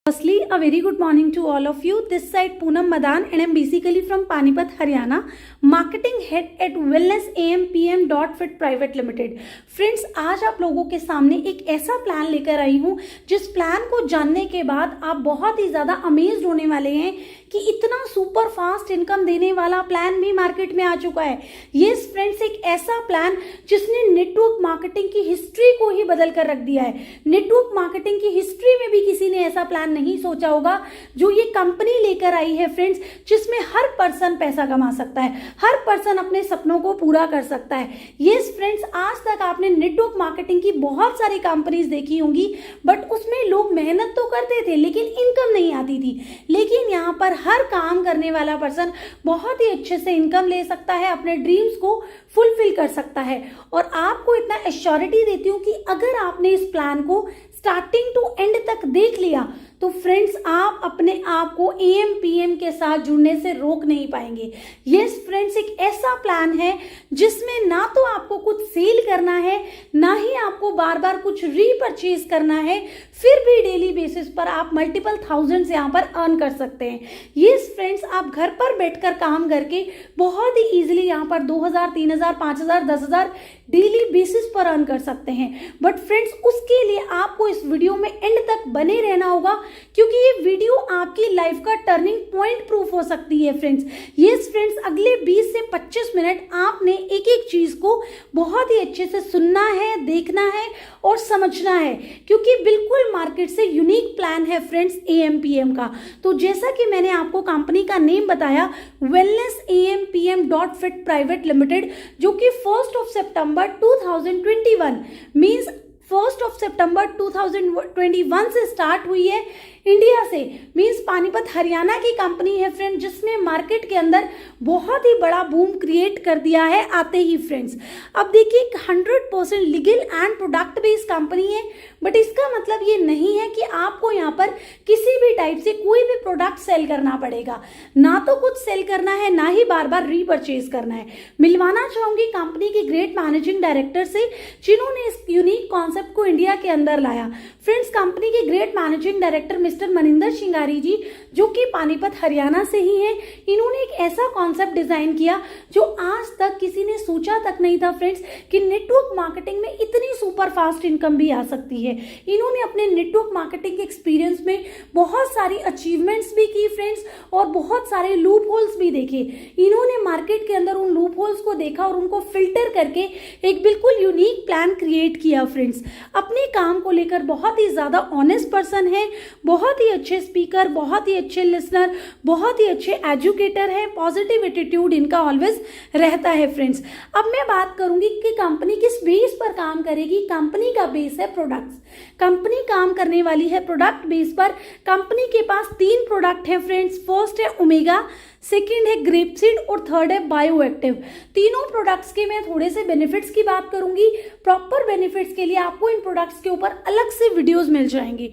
Firstly, a very good morning to all of you. This side Poonam Madan and I'm basically from Panipat, Haryana, marketing head at Wellness AMPM Fit Private Limited. Friends, आज आप लोगों के सामने एक ऐसा plan लेकर आई हूँ जिस प्लान को जानने के बाद आप बहुत ही ज़्यादा अमेज्ड होने वाले हैं कि इतना सुपर फास्ट इनकम देने वाला प्लान भी मार्केट में आ चुका है। ये फ्रेंड्स एक ऐसा प्लान जिसने नेटवर्क मार्केटिंग की हिस्ट्री को ही बदल कर रख दिया है। नेटवर्क मार्केटिंग की हिस्ट्री में भी किसी ने ऐसा प्लान नहीं सोचा होगा जो ये कंपनी लेकर आई है फ्रेंड्स, जिसमें हर पर्सन पैसा कमा सकता है, हर पर्सन अपने सपनों को पूरा कर सकता है। ये फ्रेंड्स, आज तक आपने नेटवर्क मार्केटिंग की बहुत सारी कंपनीज देखी होंगी, बट उसमें लोग मेहनत तो करते थे लेकिन इनकम नहीं आती थी। लेकिन यहाँ पर हर काम करने वाला पर्सन बहुत ही अच्छे से इनकम ले सकता है, अपने ड्रीम्स को फुलफिल कर सकता है। और आपको इतना एश्योरिटी देती हूँ कि अगर आपने इस प्लान को स्टार्टिंग टू एंड तक देख लिया तो फ्रेंड्स आप अपने आप को AMPM के साथ जुड़ने से रोक नहीं पाएंगे। यस फ्रेंड्स, एक ऐसा प्लान है जिसमें ना तो आपको कुछ सेल करना है, ना ही आपको बार बार कुछ रीपरचेज करना है, फिर भी डेली बेसिस पर आप मल्टीपल थाउजेंड्स यहाँ पर अर्न कर सकते हैं। यस फ्रेंड्स, आप घर पर बैठकर काम करके बहुत ही ईजिली यहाँ पर 2000, 3000, 5000, 10,000 डेली बेसिस पर अर्न कर सकते हैं। बट फ्रेंड्स, उसके लिए आपको इस वीडियो में एंड तक बने रहना होगा, क्योंकि ये वीडियो आपकी लाइफ का टर्निंग पॉइंट प्रूफ हो सकती है फ्रेंड्स। यस फ्रेंड्स, अगले 20 से 25 मिनट आपने एक एक चीज को बहुत ही अच्छे से सुनना है, देखना है और समझना है, क्योंकि बिल्कुल मार्केट से यूनिक प्लान है फ्रेंड्स AMPM का। तो जैसा कि मैंने आपको कंपनी का नेम बताया, wellness AMPM Fit private limited, जो कि 1 सितंबर 2021 मीन्स 1 सितंबर 2021 से स्टार्ट हुई है इंडिया से, मीन्स पानीपत हरियाणा की कंपनी है फ्रेंड, जिसने मार्केट के अंदर बहुत ही बड़ा बूम क्रिएट कर दिया है आते ही फ्रेंड्स। अब देखिए, 100% legal and product based company है, बट इसका मतलब ये नहीं है कि आपको यहाँ पर किसी भी टाइप से कोई भी प्रोडक्ट सेल करना पड़ेगा। ना तो कुछ सेल करना है, ना ही बार बार रीपरचेज करना है। मिलवाना चाहूंगी कंपनी के ग्रेट मैनेजिंग डायरेक्टर से, जिन्होंने इस यूनिक कॉन्सेप्ट को इंडिया के अंदर लाया। फ्रेंड्स, कंपनी के great managing director mister Maninder Shingari ji, जो कि पानीपत हरियाणा से ही हैं, इन्होंने एक ऐसा कॉन्सेप्ट डिजाइन किया जो आज तक किसी ने सोचा तक नहीं था फ्रेंड्स, कि नेटवर्क मार्केटिंग में इतनी सुपर फास्ट इनकम भी आ सकती है। इन्होंने अपने नेटवर्क मार्केटिंग के एक्सपीरियंस में बहुत सारी अचीवमेंट्स भी की फ्रेंड्स, और बहुत सारे लूप होल्स भी देखे। इन्होंने मार्केट के अंदर उन लूप होल्स को देखा और उनको फिल्टर करके एक बिल्कुल यूनिक प्लान क्रिएट किया फ्रेंड्स। अपने काम को लेकर बहुत ही ज्यादा ऑनेस्ट पर्सन है, बहुत ही अच्छे स्पीकर, बहुत ही अच्छे लिसनर, बहुत ही अच्छे एजुकेटर है, पॉजिटिव एटीट्यूड इनका ऑलवेज रहता है फ्रेंड्स। अब मैं बात करूंगी कि कंपनी किस बेस पर काम करेगी। कंपनी का बेस है प्रोडक्ट्स। कंपनी काम करने वाली है प्रोडक्ट बेस पर। कंपनी के पास 3 प्रोडक्ट है फ्रेंड्स। फर्स्ट है ओमेगा, सेकेंड है ग्रेपसीड और थर्ड है बायोएक्टिव। तीनों प्रोडक्ट्स के मैं थोड़े से बेनिफिट्स की बात करूंगी। प्रॉपर बेनिफिट्स के लिए आपको इन प्रोडक्ट्स के ऊपर अलग से वीडियोस मिल जाएंगी।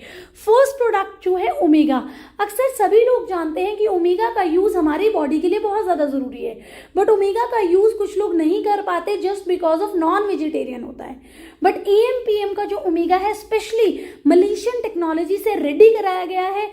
फर्स्ट प्रोडक्ट जो है ओमेगा, अक्सर सभी लोग जानते हैं कि ओमेगा का यूज हमारी बॉडी के लिए बहुत ज्यादा जरूरी है, बट ओमेगा का यूज कुछ लोग नहीं कर पाते just because of non vegetarian होता है। बट AMPM का जो ओमेगा है स्पेशली मलेशियन टेक्नोलॉजी से रेडी कराया गया है,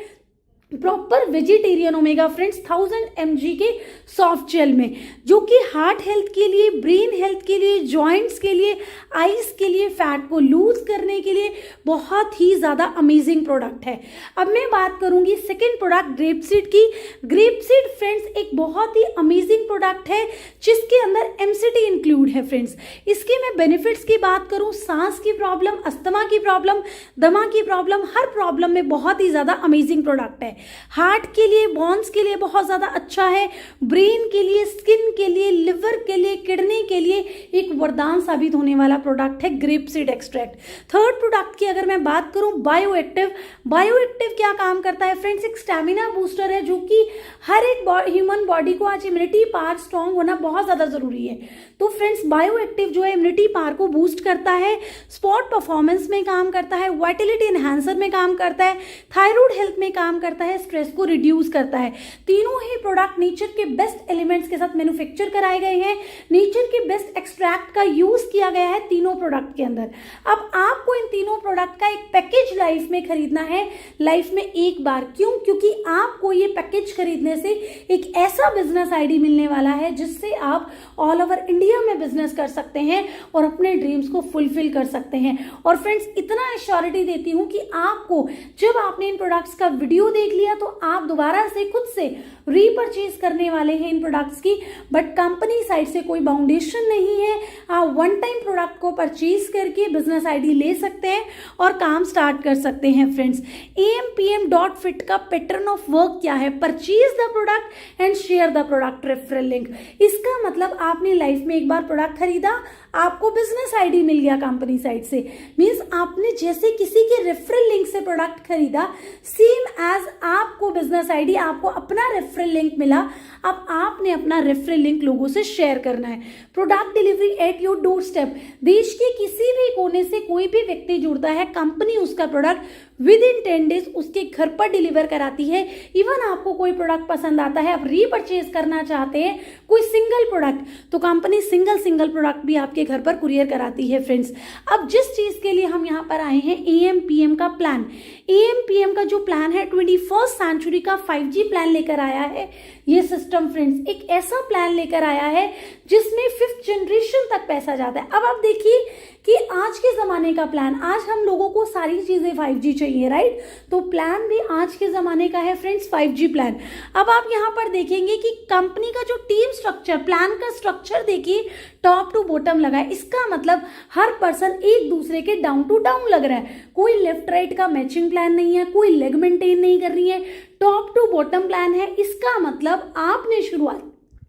proper vegetarian omega friends, 1000 mg के सॉफ्ट जेल में, जो कि हार्ट हेल्थ के लिए, ब्रेन हेल्थ के लिए, जॉइंट्स के लिए, आईज के लिए, फैट को लूज करने के लिए बहुत ही ज़्यादा अमेजिंग प्रोडक्ट है। अब मैं बात करूंगी सेकेंड प्रोडक्ट ग्रेपसीड की। ग्रेपसीड फ्रेंड्स एक बहुत ही अमेजिंग प्रोडक्ट है जिसके अंदर MCT इंक्लूड है फ्रेंड्स। इसके मैं बेनिफिट्स की बात करूँ, सांस की प्रॉब्लम, अस्थमा की प्रॉब्लम, दमा की प्रॉब्लम, हर प्रॉब्लम में बहुत ही ज़्यादा अमेजिंग प्रोडक्ट है। हार्ट के लिए, बोन्स के लिए बहुत ज्यादा अच्छा है, ब्रेन के लिए, स्किन के लिए, लिवर के लिए, किडनी के लिए एक वरदान साबित होने वाला प्रोडक्ट है ग्रेपसीड एक्सट्रैक्ट। थर्ड प्रोडक्ट की अगर मैं बात करूं बायोएक्टिव, बायोएक्टिव क्या काम करता है फ्रेंड्स? एक स्टैमिना बूस्टर है, जो कि हर एक ह्यूमन बॉडी को आज इम्यूनिटी पावर स्ट्रॉन्ग होना बहुत ज्यादा जरूरी है। तो फ्रेंड्स बायो एक्टिव जो है इम्यूनिटी पावर को बूस्ट करता है, स्पॉट परफॉर्मेंस में काम करता है, वाइटलिटी एनहांसर में काम करता है, थायराइड हेल्थ में काम करता है, स्ट्रेस को रिड्यूस करता है। तीनों ही प्रोडक्ट नेचर के बेस्ट एलिमेंट्स के साथ मैन्युफैक्चर कराए गए हैं, नेचर के बेस्ट एक्सट्रैक्ट का यूज किया गया है तीनों प्रोडक्ट के अंदर। अब आपको इन तीनों प्रोडक्ट का एक पैकेज लाइफ में खरीदना है, लाइफ में एक बार। क्यों? क्योंकि आपको ये पैकेज खरीदने से एक ऐसा बिजनेस आईडी मिलने वाला है जिससे आप ऑल ओवर इंडिया में बिजनेस कर सकते हैं और अपने ड्रीम्स को फुलफिल कर सकते हैं। और फ्रेंड्स इतना एश्योरिटी देती हूं कि आपको जब आपने इन प्रोडक्ट्स का वीडियो देख लिया तो आप दोबारा से खुद से रीपरचेज करने वाले हैं इन प्रोडक्ट्स की, बट कंपनी साइड से कोई बाउंडेशन नहीं है। आप वन टाइम प्रोडक्ट को परचेज करके बिजनेस आईडी ले सकते हैं और काम स्टार्ट कर सकते हैं। फ्रेंड्स AMPM.fit का पैटर्न ऑफ वर्क क्या है? Purchase the product and share the product referral link. इसका मतलब आपने लाइफ में एक बार प्रोडक्ट खरीदा, आपको बिजनेस आईडी मिल गया कंपनी साइड से, मींस आपने जैसे किसी के रेफरल लिंक से प्रोडक्ट खरीदा, सेम एज आपको बिजनेस आईडी, आपको अपना रेफरल लिंक मिला। अब आपने अपना रेफरल लिंक लोगों से शेयर करना है। Product delivery at your door step. देश के किसी भी कोने से कोई भी व्यक्ति जुड़ता है, कंपनी उसका प्रोडक्ट विद इन 10 डेज उसके घर पर डिलीवर कराती है। इवन आपको कोई प्रोडक्ट पसंद आता है, आप रीपरचेज करना चाहते हैं कोई सिंगल प्रोडक्ट, तो कंपनी सिंगल प्रोडक्ट भी आपके घर पर कुरियर कराती है। फ्रेंड्स अब जिस चीज के लिए हम यहाँ पर आए हैं, AMPM का प्लान। AMPM का जो प्लान है 21st सेंचुरी का 5G प्लान लेकर आया है ये सिस्टम। फ्रेंड्स एक ऐसा प्लान लेकर आया है जिसमें 5th जनरेशन तक पैसा जाता है। अब आप देखिए कि आज के जमाने का प्लान, आज हम लोगों को सारी चीजें 5G चाहिए, राइट? तो प्लान भी आज के जमाने का है फ्रेंड्स, 5G प्लान। अब आप यहाँ पर देखेंगे कि कंपनी का जो टीम स्ट्रक्चर, प्लान का स्ट्रक्चर देखिए, टॉप टू बॉटम लगा है। इसका मतलब हर पर्सन एक दूसरे के डाउन टू डाउन लग रहा है, कोई लेफ्ट राइट का मैचिंग प्लान नहीं है, कोई लेग मेंटेन नहीं कर रही है, टॉप टू बॉटम प्लान है। इसका मतलब आपने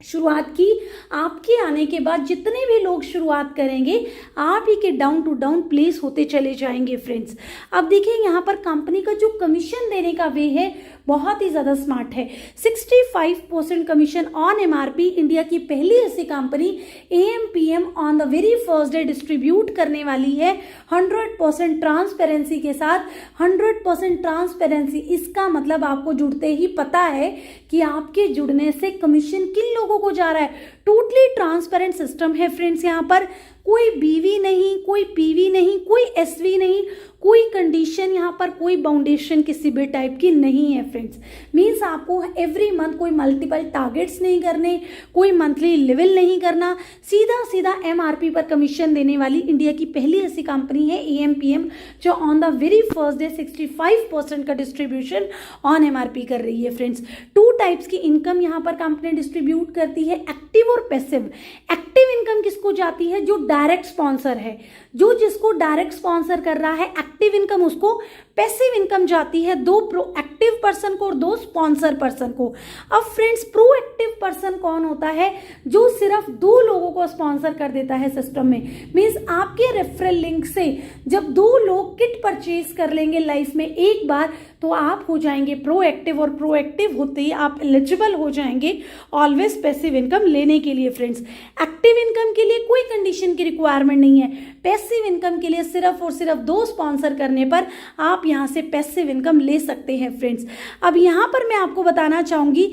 शुरुआत की, आपके आने के बाद जितने भी लोग शुरुआत करेंगे आप ही के डाउन टू डाउन प्लेस होते चले जाएंगे। फ्रेंड्स अब देखिए यहाँ पर कंपनी का जो कमीशन देने का वे है बहुत ही ज़्यादा स्मार्ट है। 65% कमीशन ऑन MRP। इंडिया की पहली ऐसी company AMPM on the very first day distribute करने वाली है 100% ट्रांसपेरेंसी के साथ। 100% ट्रांसपेरेंसी, इसका मतलब आपको जुड़ते ही पता है कि आपके जुड़ने से कमीशन किन लोगों को जा रहा है। टोटली ट्रांसपेरेंट सिस्टम है फ्रेंड्स। यहाँ पर कोई BV नहीं, कोई PV नहीं, कोई SV नहीं, कोई कंडीशन, यहाँ पर कोई बाउंडेशन किसी भी टाइप की नहीं है। फ्रेंड्स मीन्स आपको एवरी मंथ कोई मल्टीपल टारगेट्स नहीं करने, कोई मंथली लेवल नहीं करना, सीधा सीधा MRP पर कमीशन देने वाली इंडिया की पहली ऐसी कंपनी है AMPM जो on the very first day 65% का डिस्ट्रीब्यूशन ऑन MRP कर रही है। फ्रेंड्स 2 टाइप्स की इनकम यहाँ पर कंपनी डिस्ट्रीब्यूट करती है, एक्टिव और पैसिव। एक्टिव इनकम किसको जाती है? जो डायरेक्ट स्पॉन्सर है, जो जिसको डायरेक्ट स्पॉन्सर कर रहा है एक्टिव इनकम उसको। पैसिव इनकम जाती है 2 प्रोएक्टिव पर्सन को और 2 स्पॉन्सर पर्सन को। अब फ्रेंड्स प्रोएक्टिव पर्सन कौन होता है? जो सिर्फ 2 लोगों को स्पॉन्सर कर देता है सिस्टम में। मीन्स आपके रेफरल लिंक से जब 2 लोग किट परचेज कर लेंगे लाइफ में एक बार, तो आप हो जाएंगे प्रोएक्टिव, और प्रोएक्टिव होते ही आप एलिजिबल हो जाएंगे ऑलवेज पैसिव इनकम लेने के लिए। फ्रेंड्स एक्टिव इनकम के लिए कोई कंडीशन की रिक्वायरमेंट नहीं है। पैसिव इनकम के लिए सिर्फ और सिर्फ 2 स्पॉन्सर करने पर आप यहाँ से पैसिव इनकम ले सकते हैं। फ्रेंड्स अब यहाँ पर मैं आपको बताना चाहूँगी,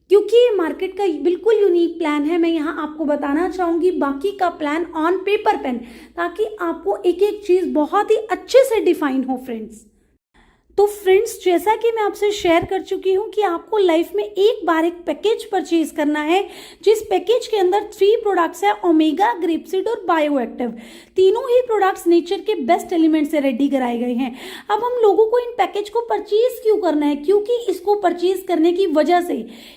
क्योंकि ये मार्केट का बिल्कुल यूनिक प्लान है, मैं यहाँ आपको बताना चाहूँगी बाकी का प्लान ऑन पेपर पेन, ताकि आपको एक एक चीज़ बहुत ही अच्छे से डिफाइन हो। फ्रेंड्स तो फ्रेंड्स जैसा कि मैं आपसे शेयर कर चुकी हूँ कि आपको लाइफ में एक बार एक पैकेज परचेज करना है, जिस पैकेज के अंदर 3 प्रोडक्ट्स है, ओमेगा, ग्रेपसीड और बायो एक्टिव। तीनों ही प्रोडक्ट्स नेचर के बेस्ट एलिमेंट से रेडी कराए गए हैं। अब हम लोगों को इन पैकेज को परचेज क्यों करना है? क्योंकि इसको परचेज करने की वजह से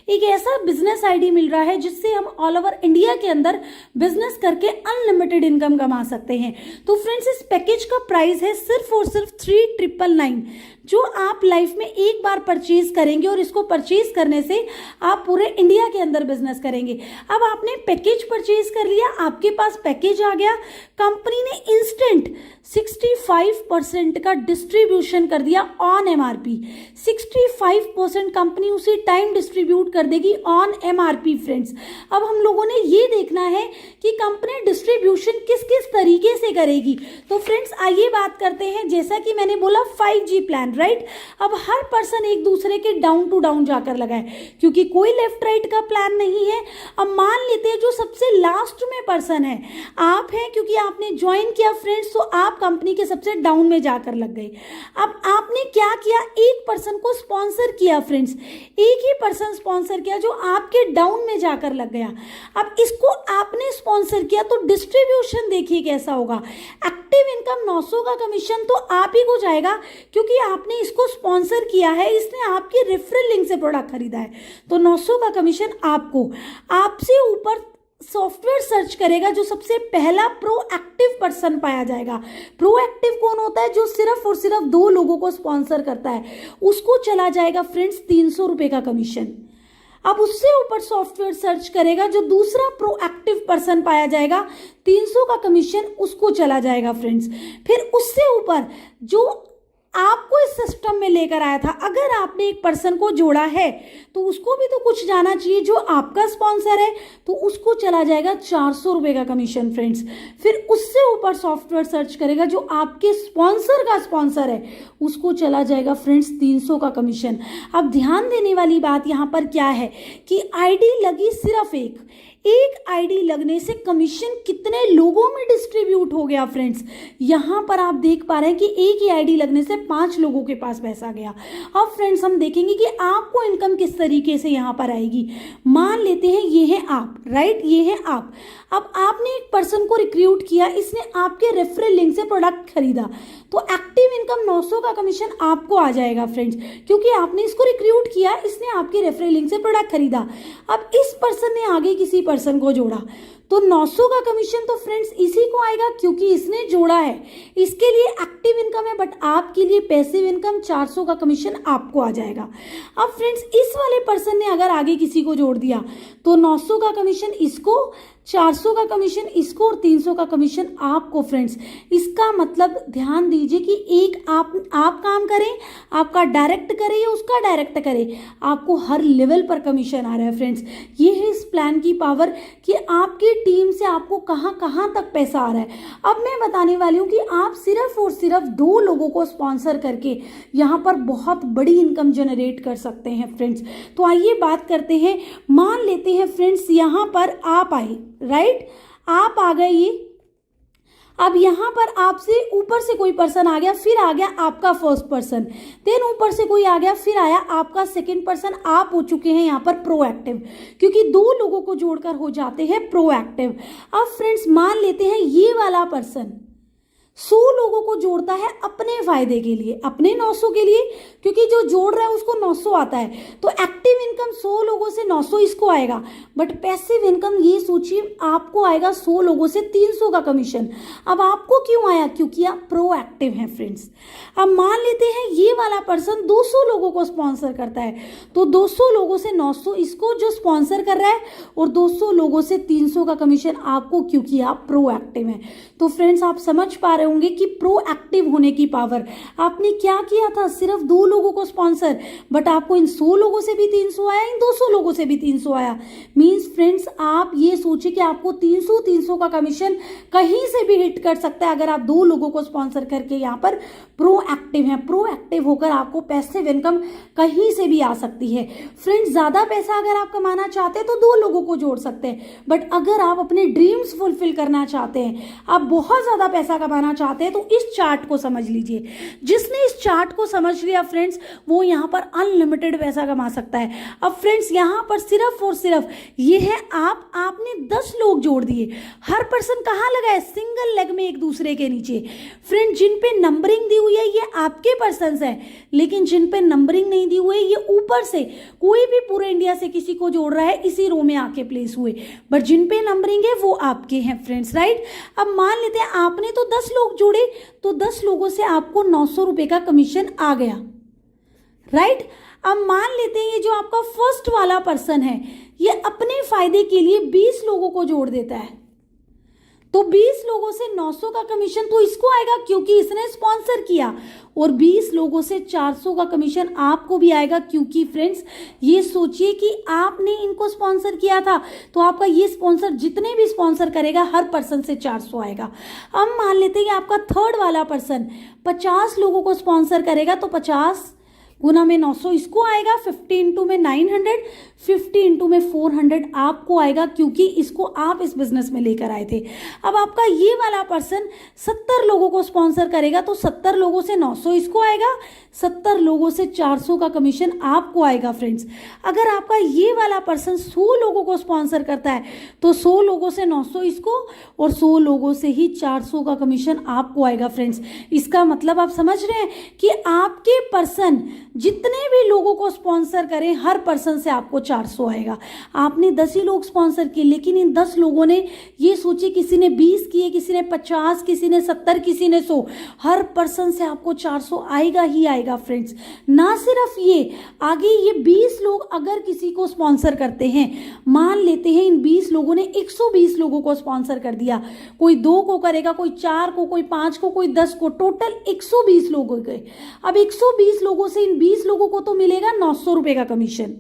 एक ऐसा बिजनेस आईडी मिल रहा है जिससे हम ऑल ओवर इंडिया के अंदर बिजनेस करके अनलिमिटेड इनकम कमा सकते हैं। तो फ्रेंड्स इस पैकेज का प्राइस है सिर्फ और सिर्फ 3999। जो आप लाइफ में एक बार परचेज करेंगे और इसको परचेज करने से आप पूरे इंडिया के अंदर बिजनेस करेंगे। अब आपने पैकेज परचेज कर लिया, आपके पास पैकेज आ गया, कंपनी ने इंस्टेंट 65% का डिस्ट्रीब्यूशन कर दिया ऑन एमआरपी। 65% कंपनी उसी टाइम डिस्ट्रीब्यूट कर देगी ऑन एमआरपी फ्रेंड्स। अब हम लोगों ने ये देखना है कि कंपनी डिस्ट्रीब्यूशन किस किस तरीके से करेगी। तो फ्रेंड्स आइए बात करते हैं, जैसा कि मैंने बोला 5G प्लान, राइट। अब हर पर्सन एक दूसरे के डाउन टू डाउन जाकर लगाए, क्योंकि कोई लेफ्ट राइट का प्लान नहीं है। अब मान लेते हैं जो सबसे लास्ट में पर्सन है आप हैं, क्योंकि आपने ज्वाइन किया फ्रेंड्स, तो आप कंपनी के सबसे डाउन में जाकर लग गए। अब आपने क्या किया, एक पर्सन को स्पॉन्सर किया फ्रेंड्स, एक ही पर्सन स्पॉन्सर किया जो आपके डाउन में जाकर लग गया। अब इसको आपने स्पॉन्सर किया तो डिस्ट्रीब्यूशन देखिए कैसा होगा। एक्टिव इनकम 900 का कमीशन तो आप ही को जाएगा, क्योंकि आपने इसको स्पॉन्सर किया है, इसने आपके रेफरल लिंक से प्रोडक्ट खरीदा है, तो 900 का कमीशन आपको। आपसे ऊपर सॉफ्टवेयर सर्च करेगा, जो सबसे पहला प्रोएक्टिव पर्सन पाया जाएगा। प्रोएक्टिव कौन होता है, जो सिर्फ और सिर्फ 2 लोगों को स्पॉन्सर करता है, उसको चला जाएगा फ्रेंड्स 300 रुपए का कमीशन। अब उससे ऊपर सॉफ्टवेयर सर्च करेगा, जो दूसरा प्रोएक्टिव पर्सन पाया जाएगा, 300 का कमीशन उसको चला जाएगा फ्रेंड्स। फिर उससे ऊपर जो आपको इस सिस्टम में लेकर आया था, अगर आपने एक पर्सन को जोड़ा है तो उसको भी तो कुछ जाना चाहिए, जो आपका स्पॉन्सर है तो उसको चला जाएगा 400 रुपए का कमीशन फ्रेंड्स। फिर उससे ऊपर सॉफ्टवेयर सर्च करेगा, जो आपके स्पॉन्सर का स्पॉन्सर है, उसको चला जाएगा फ्रेंड्स 300 का कमीशन। अब ध्यान देने वाली बात यहाँ पर क्या है कि आईडी लगी सिर्फ एक आईडी लगने से कमीशन कितने लोगों में डिस्ट्रीब्यूट हो गया फ्रेंड्स। यहाँ पर आप देख पा रहे हैं कि एक ही आईडी लगने से 5 लोगों के पास पैसा गया। अब फ्रेंड्स हम देखेंगे कि आपको इनकम किस तरीके से यहाँ पर आएगी। मान लेते हैं ये है आप, राइट, ये है आप। अब आपने एक पर्सन को रिक्रूट किया, इसने आपके रेफरल लिंक से प्रोडक्ट खरीदा, तो एक्टिव इनकम 900 का कमीशन आपको आ जाएगा फ्रेंड्स, क्योंकि आपने इसको रिक्रूट किया, इसने आपके रेफरल लिंक से प्रोडक्ट खरीदा। अब इस पर्सन ने आगे किसी पर्सन को जोड़ा, तो 900 का कमीशन तो फ्रेंड्स इसी को आएगा, क्योंकि इसने जोड़ा है, इसके लिए एक्टिव इनकम है, बट आपके लिए पैसिव इनकम 400 का कमीशन आपको आ जाएगा। अब फ्रेंड्स इस वाले पर्सन ने अगर आगे किसी को जोड़ दिया तो 900 का कमीशन इसको, 400 का कमीशन इसको और 300 का कमीशन आपको फ्रेंड्स। इसका मतलब ध्यान दीजिए कि एक आप काम करें, आपका डायरेक्ट करे या उसका डायरेक्ट करे, आपको हर लेवल पर कमीशन आ रहा है फ्रेंड्स। ये है इस प्लान की पावर कि आपकी टीम से आपको कहां कहां तक पैसा आ रहा है। अब मैं बताने वाली हूं कि आप सिर्फ और सिर्फ 2 लोगों को स्पॉन्सर करके यहां पर बहुत बड़ी इनकम जनरेट कर सकते हैं फ्रेंड्स। तो आइए बात करते हैं। मान लेते हैं फ्रेंड्स यहां पर आप आए, राइट, आप आ गए ये। अब यहाँ पर आपसे ऊपर से कोई पर्सन आ गया, फिर आ गया आपका फर्स्ट पर्सन, देन ऊपर से कोई आ गया, फिर आया आपका सेकंड पर्सन। आप हो चुके हैं यहाँ पर प्रोएक्टिव, क्योंकि 2 लोगों को जोड़कर हो जाते हैं प्रोएक्टिव। अब फ्रेंड्स मान लेते हैं ये वाला पर्सन 100 लोगों को जोड़ता है अपने फायदे के लिए, अपने 900 के लिए, क्योंकि जो जोड़ रहा है उसको 900 आता है, तो एक्टिव इनकम 100 लोगों से 900 इसको आएगा, बट पैसिव इनकम ये सोचिए आपको आएगा 100 लोगों से 300 का कमीशन। अब आपको क्यों आया, क्योंकि आप प्रोएक्टिव हैं फ्रेंड्स। अब मान लेते हैं ये वाला पर्सन 200 लोगों को स्पॉन्सर करता है, तो 200 लोगों से 900 इसको जो स्पॉन्सर कर रहा है, और 200 लोगों से 300 का कमीशन आपको, क्योंकि आप प्रोएक्टिव हैं। तो फ्रेंड्स आप समझ पा रहे होंगे कि प्रोएक्टिव होने की पावर। आपने क्या किया था, सिर्फ 2 लोगों को स्पॉन्सर, बट आपको इन 100 लोगों से भी 300 आया, इन 200 लोगों से भी 300 आया। मींस फ्रेंड्स आप ये सोचिए कि आपको 300 का कमीशन कहीं से भी हिट कर सकता है, अगर आप 2 लोगों को स्पॉन्सर करके यहाँ पर प्रोएक्टिव हैं। प्रोएक्टिव होकर आपको पैसिव इनकम कहीं से भी आ सकती है फ्रेंड्स। ज्यादा पैसा अगर आप कमाना चाहते हैं तो 2 लोगों को जोड़ सकते हैं, बट अगर आप अपने ड्रीम्स फुलफिल करना चाहते हैं, आप बहुत ज्यादा पैसा कमाना चाहते हैं, तो इस चार्ट को समझ लीजिए। जिसने इस चार्ट को समझ लिया फ्रेंड्स, वो यहाँ पर अनलिमिटेड पैसा कमा सकता है। अब फ्रेंड्स यहाँ पर सिर्फ और सिर्फ ये है आपने 10 लोग जोड़ दिए। हर पर्सन कहाँ लगा है, सिंगल लेग में एक दूसरे के नीचे। फ्रेंड जिन पे नंबरिंग दी हुई है ये आपके पर्सन है, लेकिन जिन पे नंबरिंग नहीं दी हुई है ये ऊपर से कोई भी पूरे इंडिया से किसी को जोड़ रहा है, इसी रो में आके प्लेस हुए, बट जिन पे नंबरिंग है वो आपके हैं फ्रेंड्स, राइट। अब मान लेते हैं आपने तो 10 लोग जोड़े, तो 10 लोगों से आपको 900 रुपए का कमीशन आ गया। राइट। अब मान लेते हैं ये जो आपका फर्स्ट वाला पर्सन है ये अपने फायदे के लिए 20 लोगों को जोड़ देता है, तो 20 लोगों से 900 का कमीशन तो इसको आएगा क्योंकि इसने स्पॉन्सर किया, और 20 लोगों से 400 का कमीशन आपको भी आएगा क्योंकि फ्रेंड्स ये सोचिए कि आपने इनको स्पॉन्सर किया था, तो आपका ये स्पॉन्सर जितने भी स्पॉन्सर करेगा हर पर्सन से 400 आएगा। अब मान लेते हैं कि आपका थर्ड वाला पर्सन 50 लोगों को स्पॉन्सर करेगा, तो 50 गुना में 900 इसको आएगा, 50 इंटू में 900, 50 इंटू में 400 आपको आएगा क्योंकि इसको आप इस बिजनेस में लेकर आए थे। अब आपका ये वाला पर्सन 70 लोगों को स्पॉन्सर करेगा, तो 70 लोगों से 900 इसको आएगा, 70 लोगों से 400 का कमीशन आपको आएगा। फ्रेंड्स अगर आपका ये वाला पर्सन 100 लोगों को स्पॉन्सर करता है तो 100 लोगों से 900 इसको और 100 लोगों से ही 400 का कमीशन आपको आएगा। फ्रेंड्स इसका मतलब आप समझ रहे हैं कि आपके पर्सन जितने भी लोगों को स्पॉन्सर करें हर पर्सन से आपको 400 आएगा। आपने 10 ही लोग स्पॉन्सर किए, लेकिन इन 10 लोगों ने ये सोचे, किसी ने 20 किए, किसी ने 50, किसी ने 70, किसी ने 100, हर पर्सन से आपको 400 आएगा ही आएगा। फ्रेंड्स ना सिर्फ ये, आगे ये 20 लोग अगर किसी को स्पॉन्सर करते हैं, मान लेते हैं इन 20 लोगों ने 120 लोगों को स्पॉन्सर कर दिया, कोई 2 को करेगा, कोई 4 को, कोई 5 को, कोई 10 को, टोटल 120 लोग हो गए। अब 120 लोगों से इन 20 लोगों को तो मिलेगा 900 रुपए का कमीशन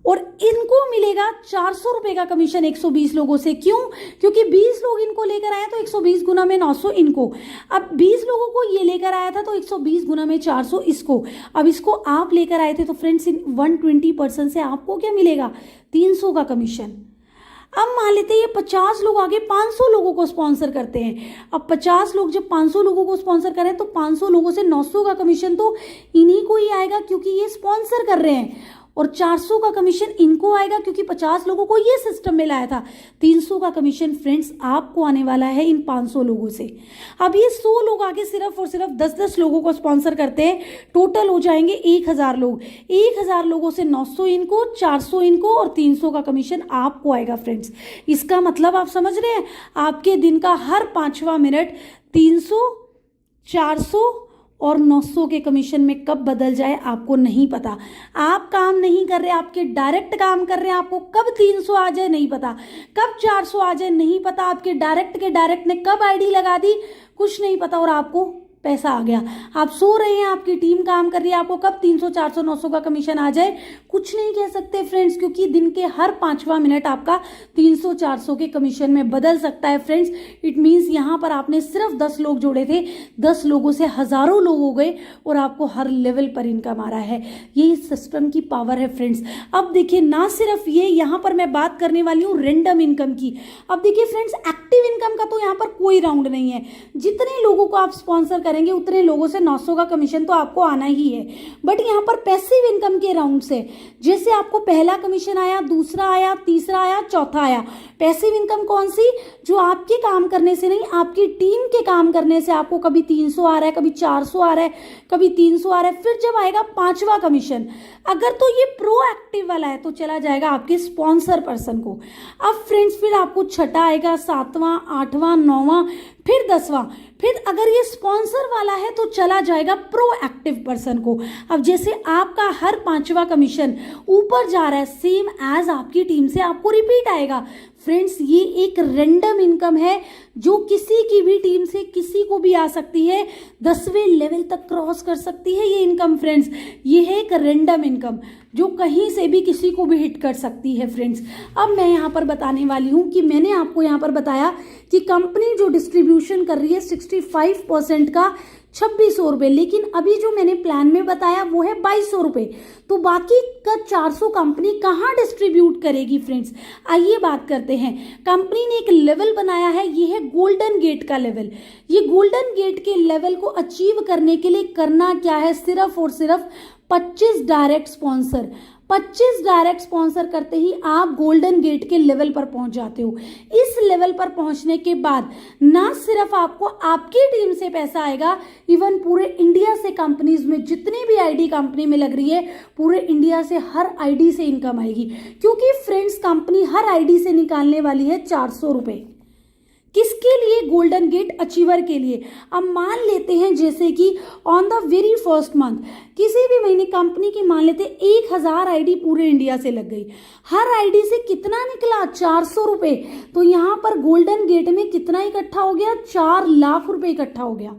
और इनको मिलेगा 400 रुपए का कमीशन 120 लोगों से। क्यों? क्योंकि 20 लोग इनको लेकर आए तो 120 गुना में 900 इनको, अब 20 लोगों को ये लेकर आया था तो 120 गुना में 400 इसको, अब इसको आप लेकर आए थे तो फ्रेंड्स इन 120% से आपको क्या मिलेगा? 300 का कमीशन। अब मान लेते हैं ये 50 लोग आगे 500 लोगों को स्पॉन्सर करते हैं। अब 50 लोग जब 500 लोगों को स्पॉन्सर करें तो 500 लोगों से 900 का कमीशन तो इन्हीं को ही आएगा क्योंकि ये स्पॉन्सर कर रहे हैं, और 400 का कमीशन इनको आएगा क्योंकि 50 लोगों को ये सिस्टम में लाया था। 300 का कमीशन फ्रेंड्स आपको आने वाला है इन 500 लोगों से। अब ये 100 लोग आगे सिर्फ और सिर्फ 10-10 लोगों को स्पॉन्सर करते हैं, टोटल हो जाएंगे 1000 लोग। 1000 लोगों से 900 इनको, 400 इनको और 300 का कमीशन आपको आएगा। फ्रेंड्स इसका मतलब आप समझ रहे हैं, आपके दिन का हर 5वां मिनट 300, 400 और 900 के कमीशन में कब बदल जाए आपको नहीं पता। आप काम नहीं कर रहे, आपके डायरेक्ट काम कर रहे हैं, आपको कब 300 आ जाए नहीं पता, कब 400 आ जाए नहीं पता, आपके डायरेक्ट के डायरेक्ट ने कब आईडी लगा दी कुछ नहीं पता और आपको पैसा आ गया। आप सो रहे हैं, आपकी टीम काम कर रही है, आपको कब 300, 400, 900 का कमीशन आ जाए कुछ नहीं कह सकते फ्रेंड्स, क्योंकि दिन के हर 5वां मिनट आपका 300, 400 के कमीशन में बदल सकता है। फ्रेंड्स इट मीन्स यहाँ पर आपने सिर्फ 10 लोग जोड़े थे, 10 लोगों से हजारों लोग हो गए और आपको हर लेवल पर इनकम आ रहा है। ये सिस्टम की पावर है फ्रेंड्स। अब देखिए ना सिर्फ ये, यहाँ पर मैं बात करने वाली हूँ रेंडम इनकम की। अब देखिए फ्रेंड्स एक्टिव इनकम का तो यहाँ पर कोई राउंड नहीं है, जितने लोगों को आप स्पॉन्सर करेंगे उतने लोगों से 900 का कमीशन तो आपको आना ही है। बट यहाँ पर पैसिव इनकम के राउंड से, जैसे आपको पहला कमीशन आया, दूसरा आया, तीसरा आया, चौथा आया। पैसिव इनकम कौन सी? जो आपके काम करने से नहीं, आपकी टीम के काम करने से आपको कभी 300 आ रहा है, कभी 400 आ रहा है, कभी 300 आ रहा है। फिर जब आएगा 5वां कमीशन, अगर तो ये प्रोएक्टिव वाला है तो चला जाएगा आपके स्पॉन्सर पर्सन को। अब फ्रेंड्स फिर आपको 6ठा आएगा, 7वां, 8वां, 9वां, फिर 10वां। फिर अगर ये स्पॉन्सर वाला है तो चला जाएगा प्रोएक्टिव पर्सन को। अब जैसे आपका हर 5वां कमीशन ऊपर जा रहा है, सेम एज आपकी टीम से आपको रिपीट आएगा। फ्रेंड्स ये एक रैंडम इनकम है जो किसी की भी टीम से किसी को भी आ सकती है, 10वें लेवल तक क्रॉस कर सकती है ये इनकम। फ्रेंड्स ये है एक रैंडम इनकम जो कहीं से भी किसी को भी हिट कर सकती है। फ्रेंड्स अब मैं यहाँ पर बताने वाली हूँ कि मैंने आपको यहाँ पर बताया कि कंपनी जो डिस्ट्रीब्यूशन कर रही है 65% का 2600 रुपये, लेकिन अभी जो मैंने प्लान में बताया वो है 2200 रुपये। तो बाकी का 400 कंपनी कहाँ डिस्ट्रीब्यूट करेगी? फ्रेंड्स आइए बात करते हैं। कंपनी ने एक लेवल बनाया है, ये है गोल्डन गेट का लेवल। ये गोल्डन गेट के लेवल को अचीव करने के लिए करना क्या है? सिर्फ और सिर्फ 25 डायरेक्ट स्पॉन्सर। 25 डायरेक्ट स्पॉन्सर करते ही आप गोल्डन गेट के लेवल पर पहुंच जाते हो। इस लेवल पर पहुंचने के बाद ना सिर्फ आपको आपकी टीम से पैसा आएगा, इवन पूरे इंडिया से कंपनीज में जितनी भी आईडी कंपनी में लग रही है, पूरे इंडिया से हर आईडी से इनकम आएगी। क्योंकि फ्रेंड्स कंपनी हर आईडी से निकालने वाली है 400 रुपये। किसके लिए? गोल्डन गेट अचीवर के लिए। अब मान लेते हैं जैसे कि on the very first month, किसी भी महीने कंपनी की मान लेते 1000 आईडी पूरे इंडिया से लग गई। हर आईडी से कितना निकला? 400 रुपये। तो यहाँ पर गोल्डन गेट में कितना इकट्ठा हो गया? 4 लाख रुपए इकट्ठा हो गया।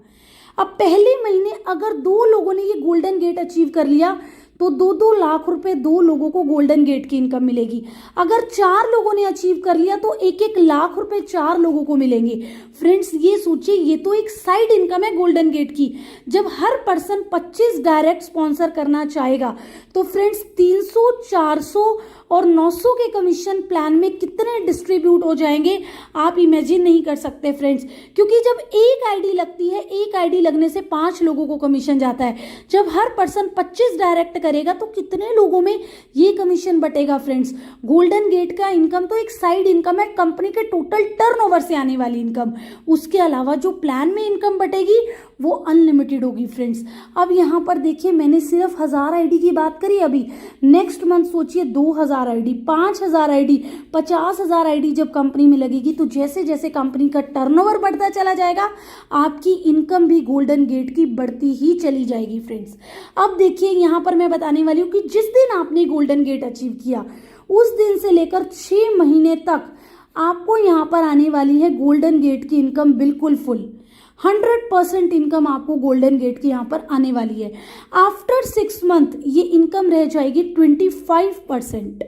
अब पहले महीने अगर 2 लोगों ने ये गोल्डन गेट अचीव कर लिया तो 2-2 लाख रुपए 2 लोगों को गोल्डन गेट की इनकम मिलेगी। अगर 4 लोगों ने अचीव कर लिया तो 1-1 लाख रुपए 4 लोगों को मिलेंगे। फ्रेंड्स ये सोचिए, ये तो एक साइड इनकम है गोल्डन गेट की। जब हर पर्सन 25 डायरेक्ट स्पॉन्सर करना चाहेगा तो फ्रेंड्स 300, 400 और 900 के कमीशन प्लान में कितने डिस्ट्रीब्यूट हो जाएंगे आप इमेजिन नहीं कर सकते फ्रेंड्स। क्योंकि जब एक आईडी लगती है, एक आईडी लगने से 5 लोगों को कमीशन जाता है। जब हर पर्सन 25 डायरेक्ट करेगा तो कितने लोगों में ये कमीशन बटेगा फ्रेंड्स। गोल्डन गेट का इनकम तो एक साइड इनकम है, कंपनी के टोटल टर्नओवर से आने वाली इनकम। उसके अलावा जो प्लान में इनकम बटेगी वो अनलिमिटेड होगी फ्रेंड्स। अब यहाँ पर देखिए, मैंने सिर्फ 1000 आईडी की बात करी अभी। नेक्स्ट मंथ सोचिए 2000 आईडी, 5000 आईडी, 50,000 आईडी जब कंपनी में लगेगी तो जैसे जैसे कंपनी का टर्नओवर बढ़ता चला जाएगा आपकी इनकम भी गोल्डन गेट की बढ़ती ही चली जाएगी फ्रेंड्स। अब देखिए यहाँ पर मैं बताने वाली हूँ कि जिस दिन आपने गोल्डन गेट अचीव किया उस दिन से लेकर 6 महीने तक आपको यहाँ पर आने वाली है गोल्डन गेट की इनकम बिल्कुल फुल। 100% इनकम आपको गोल्डन गेट की यहाँ पर आने वाली है। आफ्टर 6 मंथ ये इनकम रह जाएगी 25%।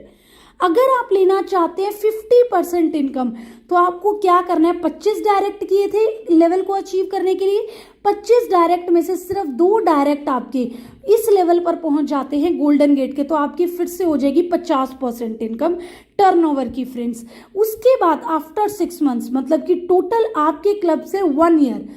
अगर आप लेना चाहते हैं 50% इनकम तो आपको क्या करना है? 25 डायरेक्ट किए थे लेवल को अचीव करने के लिए, 25 डायरेक्ट में से सिर्फ 2 डायरेक्ट आपके इस लेवल पर पहुंच जाते हैं गोल्डन गेट के, तो आपकी फिर से हो जाएगी 50% इनकम टर्नओवर की फ्रेंड्स। उसके बाद आफ्टर 6 मंथ्स मतलब कि टोटल आपके क्लब से 1 ईयर,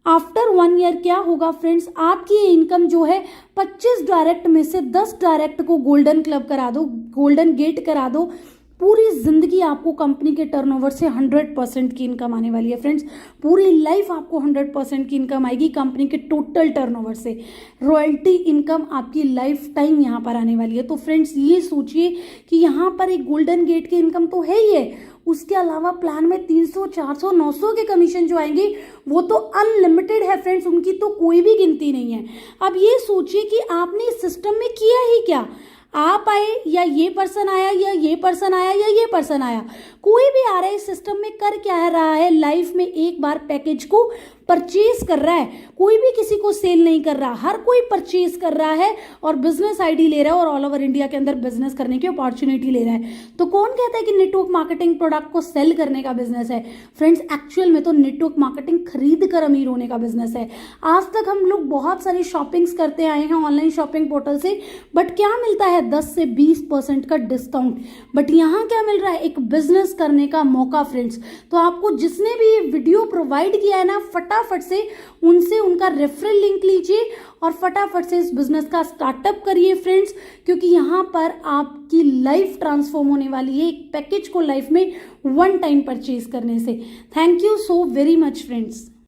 आफ्टर 1 ईयर क्या होगा फ्रेंड्स, आपकी ये इनकम जो है 25 डायरेक्ट में से 10 डायरेक्ट को गोल्डन क्लब करा दो, गोल्डन गेट करा दो, पूरी जिंदगी आपको कंपनी के टर्नओवर से 100% की इनकम आने वाली है फ्रेंड्स। पूरी लाइफ आपको 100% की इनकम आएगी कंपनी के टोटल टर्नओवर से। रॉयल्टी इनकम आपकी लाइफ टाइम यहाँ पर आने वाली है। तो फ्रेंड्स ये सोचिए कि यहाँ पर एक गोल्डन गेट की इनकम तो है ही है, उसके अलावा प्लान में 300, 400, 900 के कमीशन जो आएंगे वो तो अनलिमिटेड है फ्रेंड्स, उनकी तो कोई भी गिनती नहीं है। अब ये सोचिए कि आपने इस सिस्टम में किया ही क्या? आप आए या ये पर्सन आया या ये पर्सन आया या ये पर्सन आया, कोई भी आ रहा है इस सिस्टम में कर क्या रहा है? लाइफ में एक बार पैकेज को परचेज कर रहा है, कोई भी किसी को सेल नहीं कर रहा, हर कोई परचेज कर रहा है और बिजनेस आईडी ले रहा है और ऑल ओवर इंडिया के अंदर बिजनेस करने की अपॉर्चुनिटी ले रहा है। तो कौन कहता है कि नेटवर्क मार्केटिंग प्रोडक्ट को सेल करने का बिजनेस है? फ्रेंड्स एक्चुअल में तो नेटवर्क मार्केटिंग खरीद कर अमीर होने का बिजनेस है। आज तक हम लोग बहुत सारी शॉपिंग्स करते आए हैं ऑनलाइन शॉपिंग पोर्टल से, बट क्या मिलता है? 10 से 20% का डिस्काउंट। बट यहाँ क्या मिल रहा है? एक बिजनेस करने का मौका फ्रेंड्स। तो आपको जिसने भी ये वीडियो प्रोवाइड किया है ना, फटाफट से उनसे उनका रेफरल लिंक लीजिए और फटाफट से इस बिजनेस का स्टार्टअप करिए फ्रेंड्स, क्योंकि यहाँ पर आपकी लाइफ ट्रांसफॉर्म होने वाली है एक पैकेज को लाइफ में 1 टाइम परचेज करने से। Thank you so very much friends.